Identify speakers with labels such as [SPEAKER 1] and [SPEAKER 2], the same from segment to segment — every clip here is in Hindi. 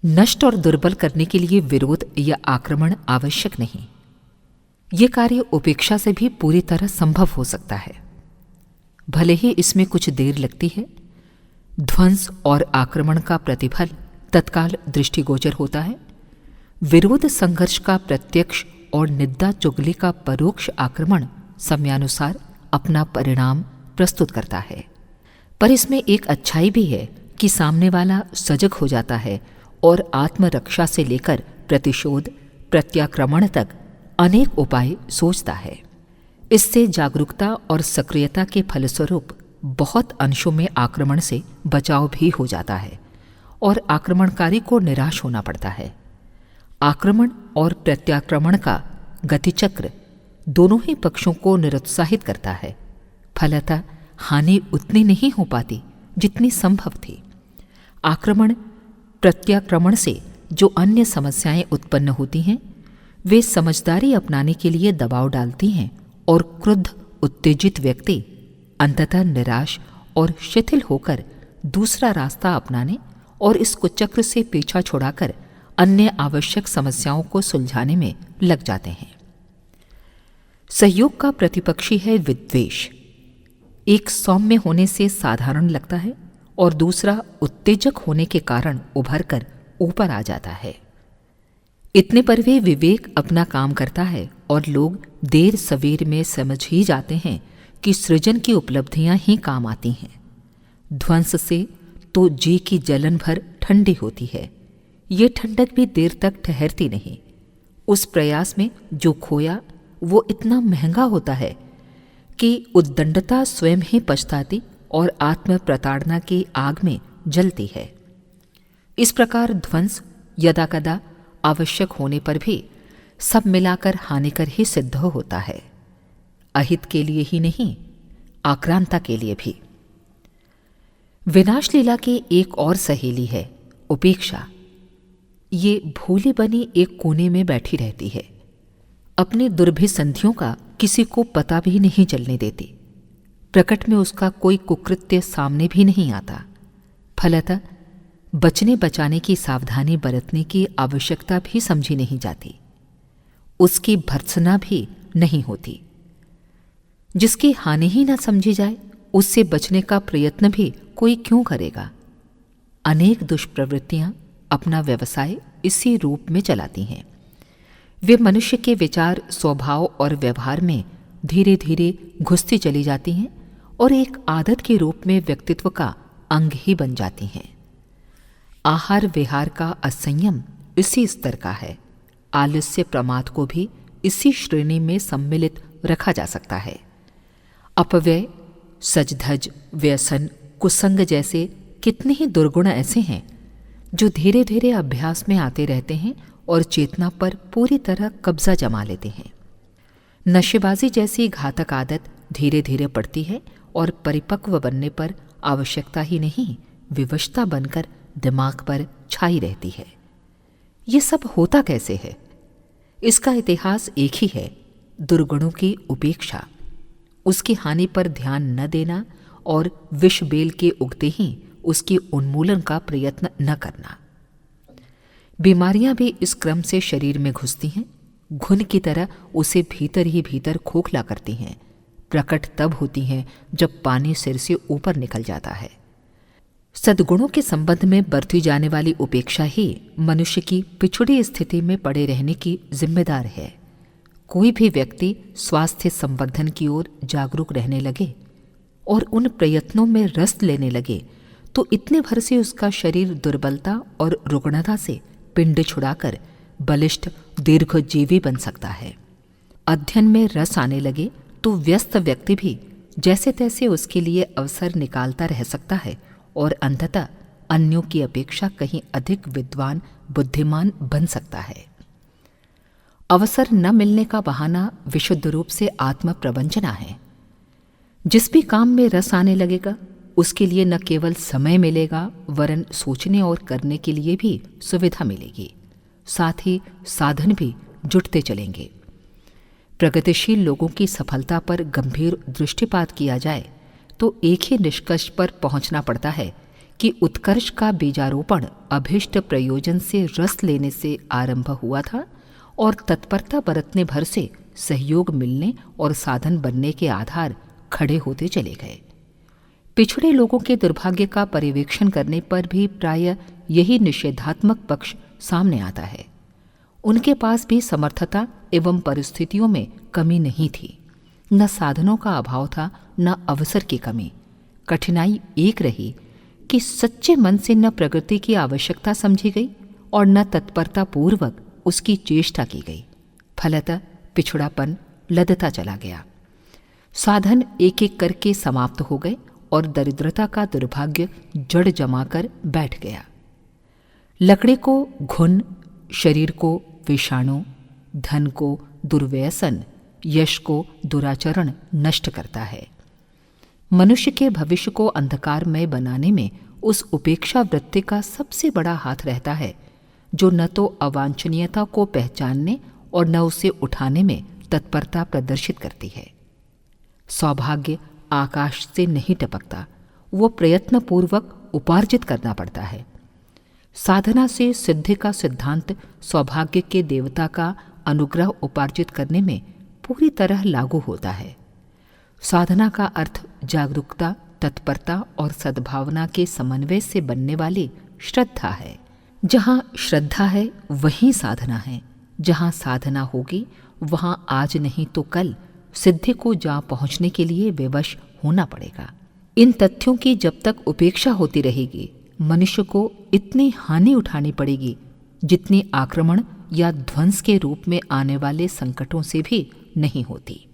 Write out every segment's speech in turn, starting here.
[SPEAKER 1] नष्ट और दुर्बल करने के लिए विरोध या आक्रमण आवश्यक नहीं। ये कार्य उपेक्षा से भी पूरी तरह संभव हो सकता है। भले ही इसमें कुछ देर लगती है, ध्वंस और आक्रमण का प्रतिफल तत्काल दृष्टिगोचर होता है। विरोध संघर्ष का प्रत्यक्ष और निंदा चुगली का परोक्ष आक्रमण समयानुसार अपना परिणाम प्रस्तुत करता है। पर इसमें एक अच्छाई भी है कि सामने वाला सजग हो जाता है और आत्मरक्षा से लेकर प्रतिशोध प्रत्याक्रमण तक अनेक उपाय सोचता है। इससे जागरूकता और सक्रियता के फलस्वरूप बहुत अंशों में आक्रमण से बचाव भी हो जाता है और आक्रमणकारी को निराश होना पड़ता है। आक्रमण और प्रत्याक्रमण का गतिचक्र दोनों ही पक्षों को निरुत्साहित करता है। फलतः हानि उतनी नहीं हो पाती जितनी संभव थी। आक्रमण प्रत्याक्रमण से जो अन्य समस्याएं उत्पन्न होती हैं, वे समझदारी अपनाने के लिए दबाव डालती हैं और क्रुद्ध उत्तेजित व्यक्ति अंततः निराश और शिथिल होकर दूसरा रास्ता अपनाने और इस कुचक्र से पीछा छुड़ाकर अन्य आवश्यक समस्याओं को सुलझाने में लग जाते हैं। सहयोग का प्रतिपक्षी है विद्वेष। एक सौम्य होने से साधारण लगता है और दूसरा उत्तेजक होने के कारण उभर कर ऊपर आ जाता है। इतने पर भी विवेक अपना काम करता है और लोग देर सवेर में समझ ही जाते हैं कि सृजन की उपलब्धियां ही काम आती हैं। ध्वंस से तो जी की जलन भर ठंडी होती है। ये ठंडक भी देर तक ठहरती नहीं। उस प्रयास में जो खोया वो इतना महंगा होता है कि उद्दंडता स्वयं ही पछताती और आत्म प्रताड़ना की आग में जलती है। इस प्रकार ध्वंस यदाकदा आवश्यक होने पर भी सब मिलाकर हानिकर ही सिद्ध होता है। अहित के लिए ही नहीं, आक्रांता के लिए भी। विनाश लीला की एक और सहेली है उपेक्षा। ये भूली बनी एक कोने में बैठी रहती है। अपनी दुर्भिसंधियों का किसी को पता भी नहीं चलने देती। प्रकट में उसका कोई कुकृत्य सामने भी नहीं आता। फलतः बचने बचाने की सावधानी बरतने की आवश्यकता भी समझी नहीं जाती। उसकी भर्त्सना भी नहीं होती। जिसकी हानि ही न समझी जाए, उससे बचने का प्रयत्न भी कोई क्यों करेगा। अनेक दुष्प्रवृत्तियां अपना व्यवसाय इसी रूप में चलाती हैं। वे मनुष्य के विचार, स्वभाव और व्यवहार में धीरे धीरे घुसती चली जाती हैं और एक आदत के रूप में व्यक्तित्व का अंग ही बन जाती हैं। आहार विहार का असंयम इसी स्तर का है। आलस्य प्रमाद को भी इसी श्रेणी में सम्मिलित रखा जा सकता है। अपव्यय, सजधज, व्यसन, कुसंग जैसे कितने ही दुर्गुण ऐसे हैं जो धीरे धीरे अभ्यास में आते रहते हैं और चेतना पर पूरी तरह कब्जा जमा लेते हैं। नशेबाजी जैसी घातक आदत धीरे धीरे बढ़ती है और परिपक्व बनने पर आवश्यकता ही नहीं, विवशता बनकर दिमाग पर छाई रहती है। ये सब होता कैसे है? इसका इतिहास एक ही है, दुर्गुणों की उपेक्षा, उसकी हानि पर ध्यान न देना और विष बेल के उगते ही उसके उन्मूलन का प्रयत्न न करना। बीमारियां भी इस क्रम से शरीर में घुसती हैं, घुन की तरह उसे भीतर ही भीतर खोखला करती हैं। प्रकट तब होती हैं जब पानी सिर से ऊपर निकल जाता है। सद्गुणों के संबंध में बरती जाने वाली उपेक्षा ही मनुष्य की पिछड़ी स्थिति में पड़े रहने की जिम्मेदार है। कोई भी व्यक्ति स्वास्थ्य संवर्धन की ओर जागरूक रहने लगे और उन प्रयत्नों में रस लेने लगे तो इतने भर से उसका शरीर दुर्बलता और रुग्णता से पिंड छुड़ाकर बलिष्ठ दीर्घजीवी बन सकता है। अध्ययन में रस आने लगे तो व्यस्त व्यक्ति भी जैसे तैसे उसके लिए अवसर निकालता रह सकता है और अंततः अन्यों की अपेक्षा कहीं अधिक विद्वान, बुद्धिमान बन सकता है। अवसर न मिलने का बहाना विशुद्ध रूप से आत्म प्रवंचना है। जिस भी काम में रस आने लगेगा उसके लिए न केवल समय मिलेगा वरन सोचने और करने के लिए भी सुविधा मिलेगी। साथ ही साधन भी जुटते चलेंगे। प्रगतिशील लोगों की सफलता पर गंभीर दृष्टिपात किया जाए तो एक ही निष्कर्ष पर पहुंचना पड़ता है कि उत्कर्ष का बीजारोपण अभीष्ट प्रयोजन से रस लेने से आरंभ हुआ था और तत्परता बरतने भर से सहयोग मिलने और साधन बनने के आधार खड़े होते चले गए। पिछड़े लोगों के दुर्भाग्य का पर्यवेक्षण करने पर भी प्रायः यही निषेधात्मक पक्ष सामने आता है। उनके पास भी समर्थता एवं परिस्थितियों में कमी नहीं थी। न साधनों का अभाव था, न अवसर की कमी। कठिनाई एक रही कि सच्चे मन से न प्रगति की आवश्यकता समझी गई और न तत्परता पूर्वक उसकी चेष्टा की गई। फलतः पिछड़ापन लदता चला गया। साधन एक एक करके समाप्त हो गए और दरिद्रता का दुर्भाग्य जड़ जमाकर बैठ गया। लकड़ी को घुन, शरीर को विषाणु, धन को दुर्व्यसन, यश को दुराचरण नष्ट करता है। मनुष्य के भविष्य को अंधकारमय बनाने में उस उपेक्षा वृत्ति का सबसे बड़ा हाथ रहता है, जो न तो अवांछनीयता को पहचानने और न उसे उठाने में तत्परता प्रदर्शित करती है। सौभाग्य आकाश से नहीं टपकता, वो प्रयत्नपूर्वक उपार्जित करना पड़ता है। साधना से सिद्धि का सिद्धांत सौभाग्य के देवता का अनुग्रह उपार्जित करने में पूरी तरह लागू होता है। साधना का अर्थ जागरूकता, तत्परता और सद्भावना के समन्वय से बनने वाली श्रद्धा है। जहाँ श्रद्धा है वहीं साधना है। जहाँ साधना होगी वहाँ आज नहीं तो कल सिद्धि को जा पहुँचने के लिए विवश होना पड़ेगा। इन तथ्यों की जब तक उपेक्षा होती रहेगी, मनुष्य को इतनी हानि उठानी पड़ेगी जितनी आक्रमण या ध्वंस के रूप में आने वाले संकटों से भी नहीं होती।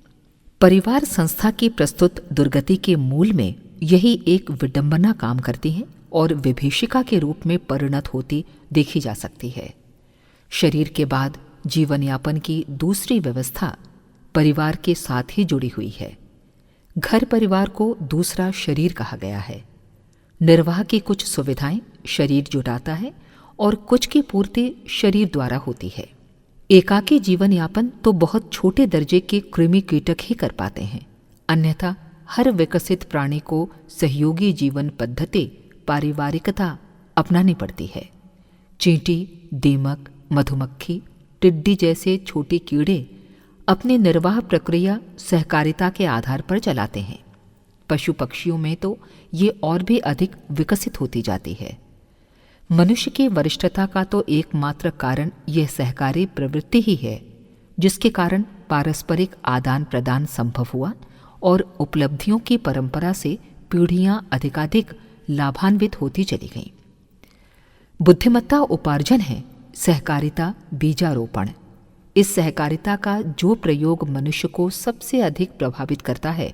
[SPEAKER 1] परिवार संस्था की प्रस्तुत दुर्गति के मूल में यही एक विडंबना काम करती है और विभीषिका के रूप में परिणत होती देखी जा सकती है। शरीर के बाद जीवन यापन की दूसरी व्यवस्था परिवार के साथ ही जुड़ी हुई है। घर परिवार को दूसरा शरीर कहा गया है। निर्वाह की कुछ सुविधाएं शरीर जुटाता है और कुछ की पूर्ति शरीर द्वारा होती है। एकाकी जीवन यापन तो बहुत छोटे दर्जे के कृमि कीटक ही कर पाते हैं, अन्यथा हर विकसित प्राणी को सहयोगी जीवन पद्धति पारिवारिकता अपनानी पड़ती है। चींटी, दीमक, मधुमक्खी, टिड्डी जैसे छोटे कीड़े अपनी निर्वाह प्रक्रिया सहकारिता के आधार पर चलाते हैं। पशु पक्षियों में तो ये और भी अधिक विकसित होती जाती है। मनुष्य की वरिष्ठता का तो एकमात्र कारण यह सहकारी प्रवृत्ति ही है, जिसके कारण पारस्परिक आदान प्रदान संभव हुआ और उपलब्धियों की परंपरा से पीढ़ियां अधिकाधिक लाभान्वित होती चली गईं। बुद्धिमत्ता उपार्जन है, सहकारिता बीजारोपण। इस सहकारिता का जो प्रयोग मनुष्य को सबसे अधिक प्रभावित करता है,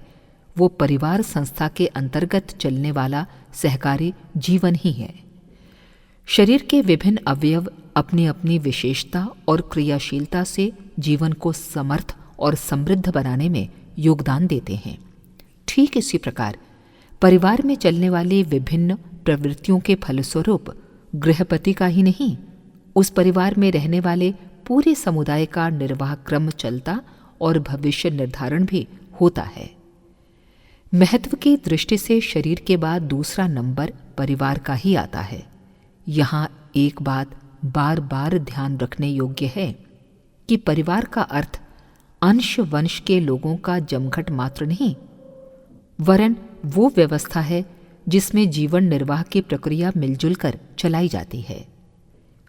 [SPEAKER 1] वो परिवार संस्था के अंतर्गत चलने वाला सहकारी जीवन ही है। शरीर के विभिन्न अवयव अपनी अपनी विशेषता और क्रियाशीलता से जीवन को समर्थ और समृद्ध बनाने में योगदान देते हैं। ठीक इसी प्रकार परिवार में चलने वाली विभिन्न प्रवृत्तियों के फलस्वरूप गृहपति का ही नहीं, उस परिवार में रहने वाले पूरे समुदाय का निर्वाह क्रम चलता और भविष्य निर्धारण भी होता है। महत्व की दृष्टि से शरीर के बाद दूसरा नंबर परिवार का ही आता है। यहाँ एक बात बार बार ध्यान रखने योग्य है कि परिवार का अर्थ अंश वंश के लोगों का जमघट मात्र नहीं, वरन वो व्यवस्था है जिसमें जीवन निर्वाह की प्रक्रिया मिलजुल कर चलाई जाती है।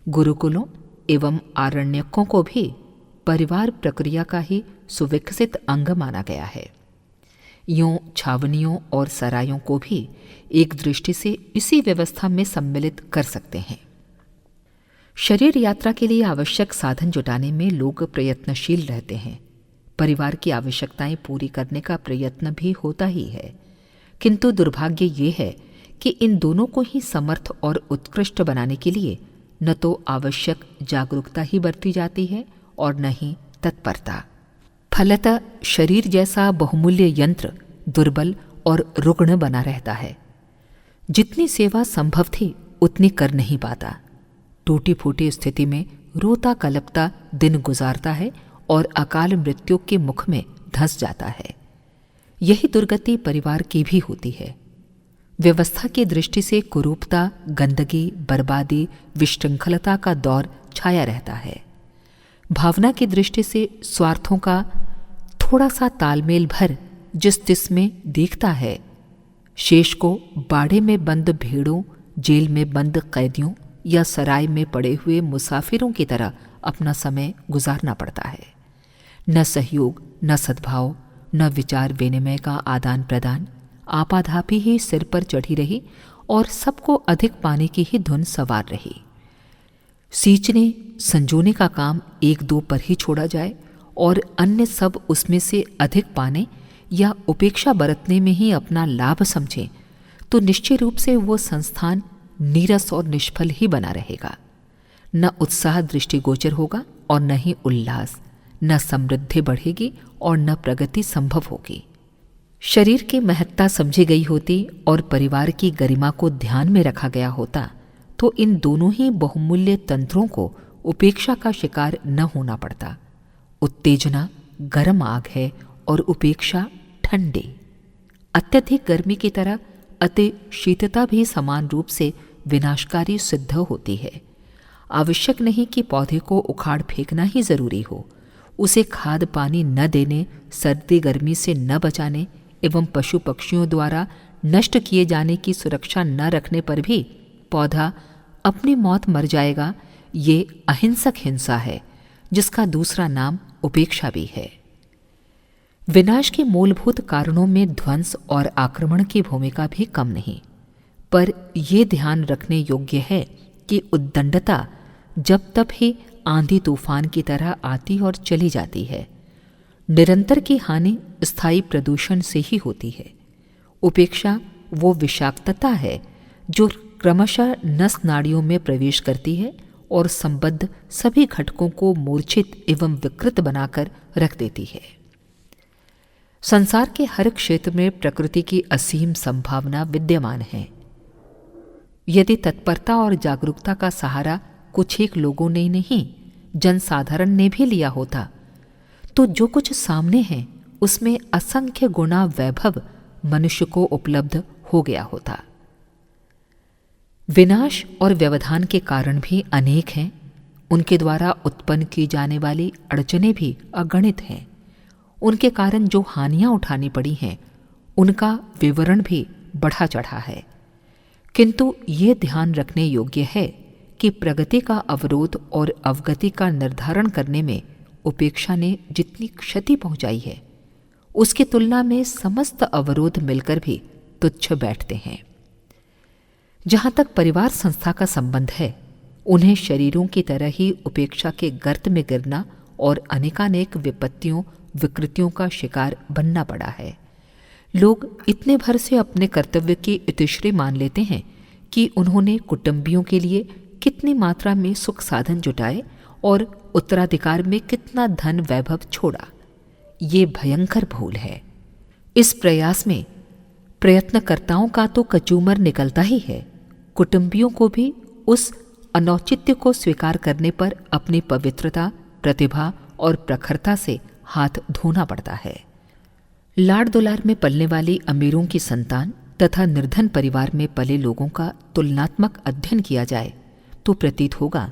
[SPEAKER 1] गुरुकुलों एवं आरण्यकों को भी परिवार प्रक्रिया का ही सुविकसित अंग माना गया है। यूं छावनियों और सरायों को भी एक दृष्टि से इसी व्यवस्था में सम्मिलित कर सकते हैं। शरीर यात्रा के लिए आवश्यक साधन जुटाने में लोग प्रयत्नशील रहते हैं। परिवार की आवश्यकताएं पूरी करने का प्रयत्न भी होता ही है, किंतु दुर्भाग्य ये है कि इन दोनों को ही समर्थ और उत्कृष्ट बनाने के लिए न तो आवश्यक जागरूकता ही बरती जाती है और न ही तत्परता। फलतः शरीर जैसा बहुमूल्य यंत्र दुर्बल और रुग्ण बना रहता है। जितनी सेवा संभव थी उतनी कर नहीं पाता। टूटी फूटी स्थिति में रोता कलपता दिन गुजारता है और अकाल मृत्यु के मुख में धंस जाता है। यही दुर्गति परिवार की भी होती है। व्यवस्था की दृष्टि से कुरूपता, गंदगी, बर्बादी, विशृंखलता का दौर छाया रहता है। भावना की दृष्टि से स्वार्थों का थोड़ा सा तालमेल भर जिस तिस में दिखता है, शेष को बाड़े में बंद भेड़ों, जेल में बंद कैदियों या सराय में पड़े हुए मुसाफिरों की तरह अपना समय गुजारना पड़ता है। न सहयोग, न सद्भाव, न विचार विनिमय का आदान प्रदान, आपाधापी ही सिर पर चढ़ी रही और सबको अधिक पाने की ही धुन सवार रही। सींचने संजोने का काम एक दो पर ही छोड़ा जाए और अन्य सब उसमें से अधिक पाने या उपेक्षा बरतने में ही अपना लाभ समझें, तो निश्चय रूप से वो संस्थान नीरस और निष्फल ही बना रहेगा। न उत्साह दृष्टिगोचर होगा और न ही उल्लास, न समृद्धि बढ़ेगी और न प्रगति संभव होगी। शरीर की महत्ता समझी गई होती और परिवार की गरिमा को ध्यान में रखा गया होता तो इन दोनों ही बहुमूल्य तंत्रों को उपेक्षा का शिकार न होना पड़ता। उत्तेजना गर्म आग है और उपेक्षा ठंडे। अत्यधिक गर्मी की तरह अति शीतता भी समान रूप से विनाशकारी सिद्ध होती है। आवश्यक नहीं कि पौधे को उखाड़ फेंकना ही जरूरी हो, उसे खाद पानी न देने, सर्दी गर्मी से न बचाने एवं पशु पक्षियों द्वारा नष्ट किए जाने की सुरक्षा न रखने पर भी पौधा अपनी मौत मर जाएगा। ये अहिंसक हिंसा है जिसका दूसरा नाम उपेक्षा भी है। विनाश के मूलभूत कारणों में ध्वंस और आक्रमण की भूमिका भी कम नहीं, पर यह ध्यान रखने योग्य है कि उद्दंडता जब तब ही आंधी तूफान की तरह आती और चली जाती है। निरंतर की हानि स्थायी प्रदूषण से ही होती है। उपेक्षा वो विषाक्तता है जो क्रमशः नस नाड़ियों में प्रवेश करती है और संबद्ध सभी घटकों को मूर्छित एवं विकृत बनाकर रख देती है। संसार के हर क्षेत्र में प्रकृति की असीम संभावना विद्यमान है। यदि तत्परता और जागरूकता का सहारा कुछ एक लोगों ने नहीं, जनसाधारण ने भी लिया होता, तो जो कुछ सामने है उसमें असंख्य गुना वैभव मनुष्य को उपलब्ध हो गया होता। विनाश और व्यवधान के कारण भी अनेक हैं। उनके द्वारा उत्पन्न की जाने वाली अड़चनें भी अगणित हैं। उनके कारण जो हानियां उठानी पड़ी हैं उनका विवरण भी बढ़ा चढ़ा है। किंतु ये ध्यान रखने योग्य है कि प्रगति का अवरोध और अवगति का निर्धारण करने में उपेक्षा ने जितनी क्षति पहुंचाई है उसकी तुलना में समस्त अवरोध मिलकर भी तुच्छ बैठते हैं। जहां तक परिवार संस्था का संबंध है, उन्हें शरीरों की तरह ही उपेक्षा के गर्त में गिरना और अनेकानेक विपत्तियों विकृतियों का शिकार बनना पड़ा है। लोग इतने भर से अपने कर्तव्य की इतिश्री मान लेते हैं कि उन्होंने कुटुंबियों के लिए कितनी मात्रा में सुख साधन जुटाए और उत्तराधिकार में कितना धन वैभव छोड़ा। ये भयंकर भूल है। इस प्रयास में प्रयत्नकर्ताओं का तो कचूमर निकलता ही है, कुटुंबियों को भी उस अनौचित्य को स्वीकार करने पर अपनी पवित्रता, प्रतिभा और प्रखरता से हाथ धोना पड़ता है। लाड़ दुलार में पलने वाली अमीरों की संतान तथा निर्धन परिवार में पले लोगों का तुलनात्मक अध्ययन किया जाए तो प्रतीत होगा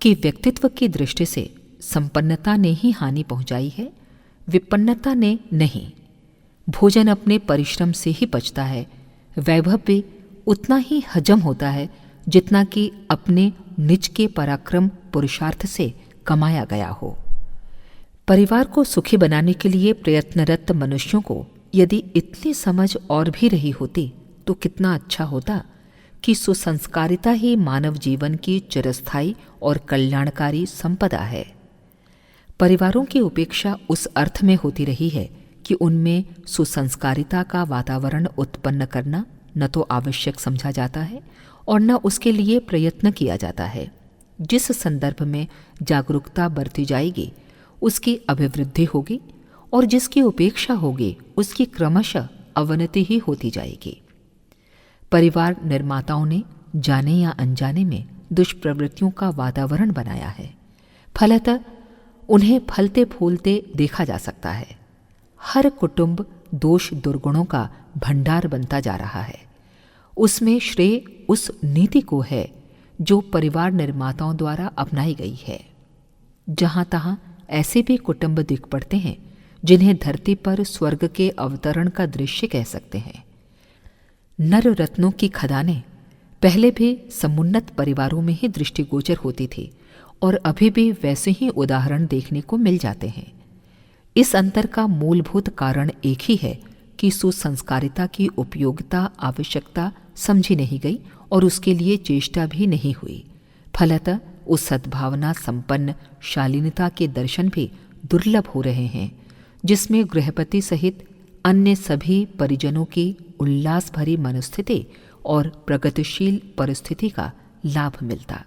[SPEAKER 1] कि व्यक्तित्व की दृष्टि से संपन्नता ने ही हानि पहुंचाई है, विपन्नता ने नहीं। भोजन अपने परिश्रम से ही पचता है, वैभव भी उतना ही हजम होता है जितना कि अपने निज के पराक्रम पुरुषार्थ से कमाया गया हो। परिवार को सुखी बनाने के लिए प्रयत्नरत मनुष्यों को यदि इतनी समझ और भी रही होती तो कितना अच्छा होता कि सुसंस्कारिता ही मानव जीवन की चिरस्थायी और कल्याणकारी संपदा है। परिवारों की उपेक्षा उस अर्थ में होती रही है कि उनमें सुसंस्कारिता का वातावरण उत्पन्न करना न तो आवश्यक समझा जाता है और न उसके लिए प्रयत्न किया जाता है। जिस संदर्भ में जागरूकता बरती जाएगी उसकी अभिवृद्धि होगी और जिसकी उपेक्षा होगी उसकी क्रमशः अवनति ही होती जाएगी। परिवार निर्माताओं ने जाने या अनजाने में दुष्प्रवृत्तियों का वातावरण बनाया है। फलतः उन्हें फलते फूलते देखा जा सकता है। हर कुटुंब दोष दुर्गुणों का भंडार बनता जा रहा है। उसमें श्रेय उस नीति को है जो परिवार निर्माताओं द्वारा अपनाई गई है। जहाँ तहाँ ऐसे भी कुटुंब दिख पड़ते हैं जिन्हें धरती पर स्वर्ग के अवतरण का दृश्य कह सकते हैं। नर रत्नों की खदानें पहले भी समुन्नत परिवारों में ही दृष्टिगोचर होती थी और अभी भी वैसे ही उदाहरण देखने को मिल जाते हैं। इस अंतर का मूलभूत कारण एक ही है कि सुसंस्कारिता की उपयोगिता आवश्यकता समझी नहीं गई और उसके लिए चेष्टा भी नहीं हुई। फलतः उस सद्भावना संपन्न शालीनता के दर्शन भी दुर्लभ हो रहे हैं जिसमें गृहपति सहित अन्य सभी परिजनों की उल्लास भरी मनस्थिति और प्रगतिशील परिस्थिति का लाभ मिलता।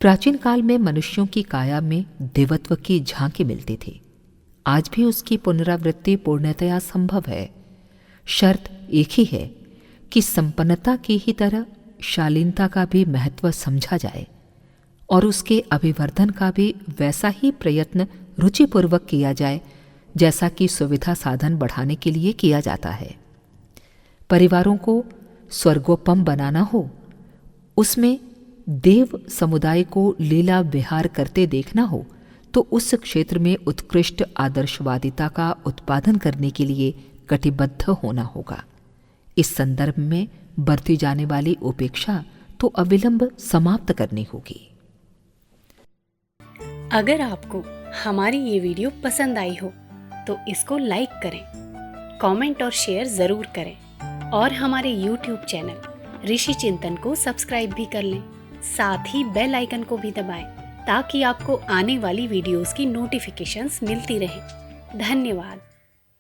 [SPEAKER 1] प्राचीन काल में मनुष्यों की काया में देवत्व की झांकी मिलती थी। आज भी उसकी पुनरावृत्ति पूर्णतया संभव है। शर्त एक ही है कि संपन्नता की ही तरह शालीनता का भी महत्व समझा जाए और उसके अभिवर्धन का भी वैसा ही प्रयत्न रुचिपूर्वक किया जाए जैसा कि सुविधा साधन बढ़ाने के लिए किया जाता है। परिवारों को स्वर्गोपम बनाना हो, उसमें देव समुदाय को लीला विहार करते देखना हो, तो उस क्षेत्र में उत्कृष्ट आदर्शवादिता का उत्पादन करने के लिए कटिबद्ध होना होगा। इस संदर्भ में बरती जाने वाली उपेक्षा तो अविलंब समाप्त करनी होगी।
[SPEAKER 2] अगर आपको हमारी ये वीडियो पसंद आई हो तो इसको लाइक करें, कमेंट और शेयर ज़रूर करें और हमारे YouTube चैनल ऋषि चिंतन को सब्सक्राइब भी कर लें। साथ ही बेल आइकन को भी दबाएं ताकि आपको आने वाली वीडियोस की नोटिफिकेशंस मिलती रहें। धन्यवाद।